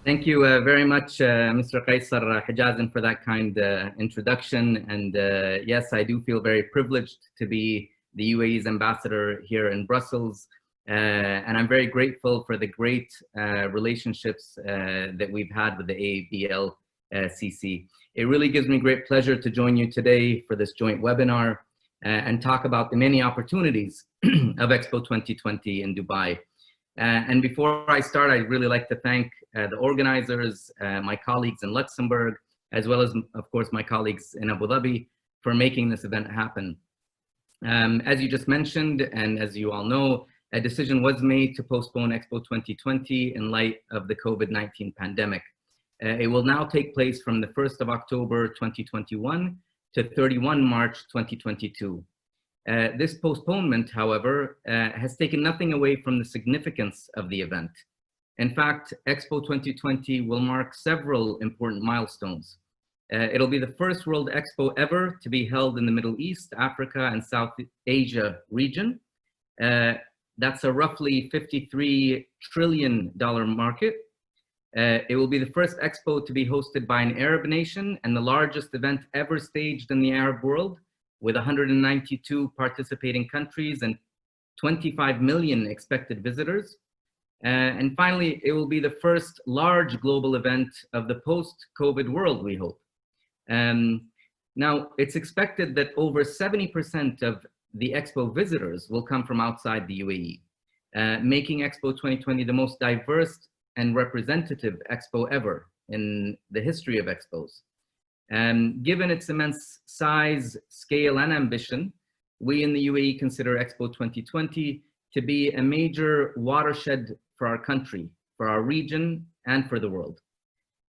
Thank you very much, Mr. Qaisar Hijazin, for that kind introduction. And yes, I do feel very privileged to be the UAE's ambassador here in Brussels. And I'm very grateful for the great relationships that we've had with the ABLCC. It really gives me great pleasure to join you today for this joint webinar and talk about the many opportunities of Expo 2020 in Dubai. And before I start, I'd really like to thank the organizers, my colleagues in Luxembourg, as well as, of course, my colleagues in Abu Dhabi for making this event happen. As you just mentioned, and as you all know, a decision was made to postpone Expo 2020 in light of the COVID-19 pandemic. It will now take place from the 1st of October 2021 to 31 March 2022. This postponement, however, has taken nothing away from the significance of the event. In fact, Expo 2020 will mark several important milestones. It'll be the first World Expo ever to be held in the Middle East, Africa, and South Asia region. That's a roughly $53 trillion market. It will be the first Expo to be hosted by an Arab nation and the largest event ever staged in the Arab world, with 192 participating countries and 25 million expected visitors. And finally, it will be the first large global event of the post-COVID world, we hope. Now, it's expected that over 70% of the Expo visitors will come from outside the UAE, making Expo 2020 the most diverse and representative Expo ever in the history of Expos. Given its immense size, scale, and ambition, we in the UAE consider Expo 2020 to be a major watershed for our country, for our region, and for the world.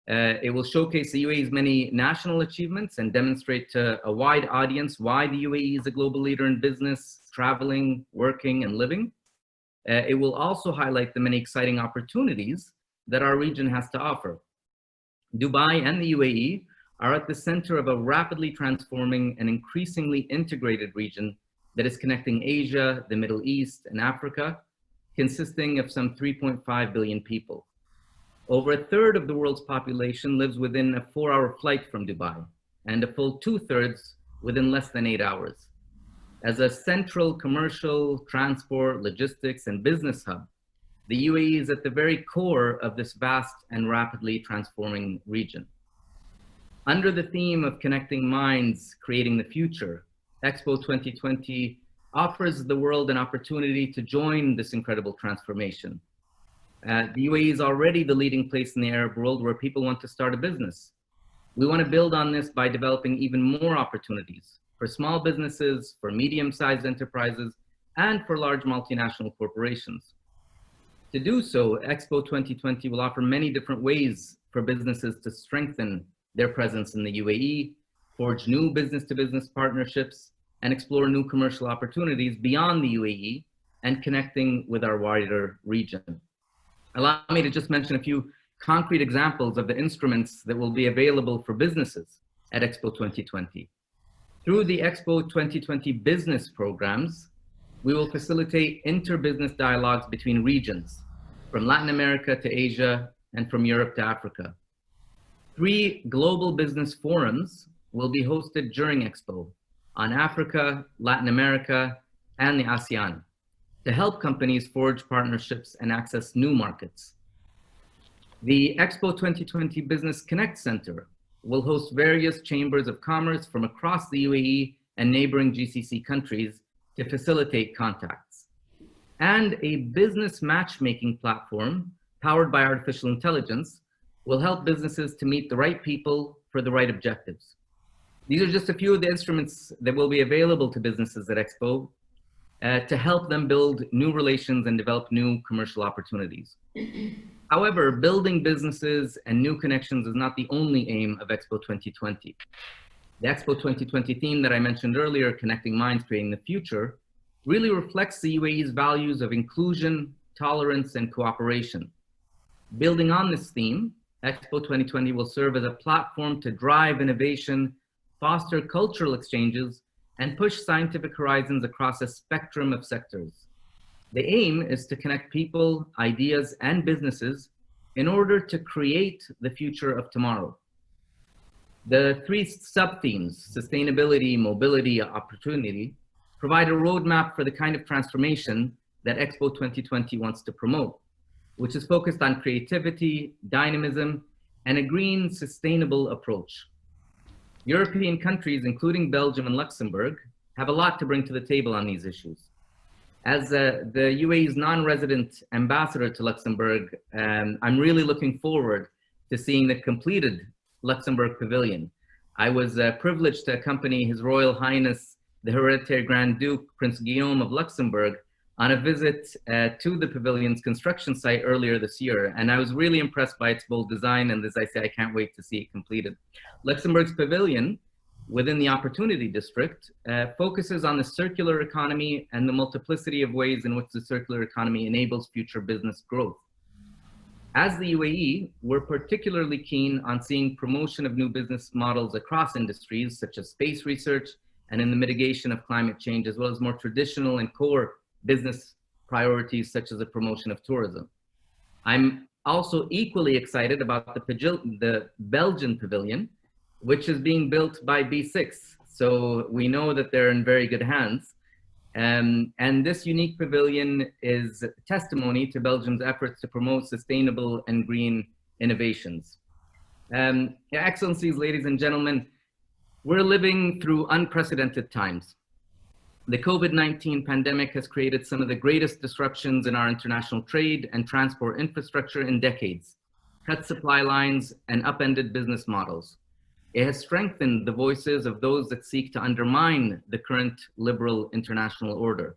It will showcase the UAE's many national achievements and demonstrate to a wide audience why the UAE is a global leader in business, traveling, working, and living. It will also highlight the many exciting opportunities that our region has to offer. Dubai and the UAE are at the center of a rapidly transforming and increasingly integrated region that is connecting Asia, the Middle East, and Africa, consisting of some 3.5 billion people. Over a third of the world's population lives within a 4-hour flight from Dubai, and a full 2/3 within less than 8 hours. As a central commercial, transport, logistics, and business hub, the UAE is at the very core of this vast and rapidly transforming region. Under the theme of connecting minds, creating the future, Expo 2020 offers the world an opportunity to join this incredible transformation. The UAE is already the leading place in the Arab world where people want to start a business. We want to build on this by developing even more opportunities for small businesses, for medium-sized enterprises, and for large multinational corporations. To do so, Expo 2020 will offer many different ways for businesses to strengthen their presence in the UAE, forge new business-to-business partnerships, and explore new commercial opportunities beyond the UAE and connecting with our wider region. Allow me to just mention a few concrete examples of the instruments that will be available for businesses at Expo 2020. Through the Expo 2020 business programs, we will facilitate inter-business dialogues between regions, from Latin America to Asia and from Europe to Africa. 3 global business forums will be hosted during Expo on Africa, Latin America, and the ASEAN to help companies forge partnerships and access new markets. The Expo 2020 Business Connect Center will host various chambers of commerce from across the UAE and neighboring GCC countries to facilitate contacts. And a business matchmaking platform powered by artificial intelligence will help businesses to meet the right people for the right objectives. These are just a few of the instruments that will be available to businesses at Expo to help them build new relations and develop new commercial opportunities. However, building businesses and new connections is not the only aim of Expo 2020. The Expo 2020 theme that I mentioned earlier, Connecting Minds, Creating the Future, really reflects the UAE's values of inclusion, tolerance, and cooperation. Building on this theme, Expo 2020 will serve as a platform to drive innovation, foster cultural exchanges, and push scientific horizons across a spectrum of sectors. The aim is to connect people, ideas, and businesses in order to create the future of tomorrow. The three sub-themes, sustainability, mobility, opportunity, provide a roadmap for the kind of transformation that Expo 2020 wants to promote, which is focused on creativity, dynamism, and a green, sustainable approach. European countries, including Belgium and Luxembourg, have a lot to bring to the table on these issues. As the UAE's non-resident ambassador to Luxembourg, I'm really looking forward to seeing the completed Luxembourg Pavilion. I was privileged to accompany His Royal Highness, the Hereditary Grand Duke, Prince Guillaume of Luxembourg, on a visit to the pavilion's construction site earlier this year. And I was really impressed by its bold design. And as I say, I can't wait to see it completed. Luxembourg's pavilion within the Opportunity District focuses on the circular economy and the multiplicity of ways in which the circular economy enables future business growth. As the UAE, we're particularly keen on seeing promotion of new business models across industries, such as space research and in the mitigation of climate change, as well as more traditional and core business priorities, such as the promotion of tourism. I'm also equally excited about the Belgian pavilion, which is being built by B6. So we know that they're in very good hands. And this unique pavilion is testimony to Belgium's efforts to promote sustainable and green innovations. Excellencies, ladies and gentlemen, we're living through unprecedented times. The COVID-19 pandemic has created some of the greatest disruptions in our international trade and transport infrastructure in decades, cut supply lines and upended business models. It has strengthened the voices of those that seek to undermine the current liberal international order.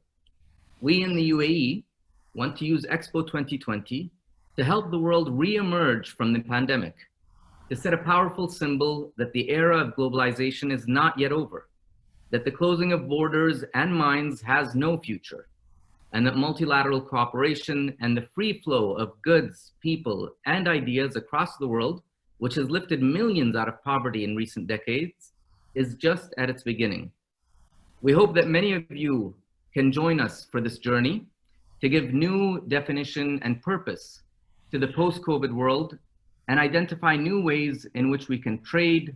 We in the UAE want to use Expo 2020 to help the world re-emerge from the pandemic, to set a powerful symbol that the era of globalization is not yet over, that the closing of borders and mines has no future, and that multilateral cooperation and the free flow of goods, people, and ideas across the world, which has lifted millions out of poverty in recent decades, is just at its beginning. We hope that many of you can join us for this journey to give new definition and purpose to the post-COVID world and identify new ways in which we can trade,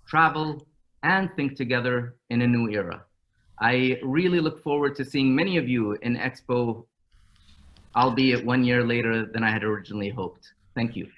travel, and think together in a new era. I really look forward to seeing many of you in Expo, albeit 1 year later than I had originally hoped. Thank you.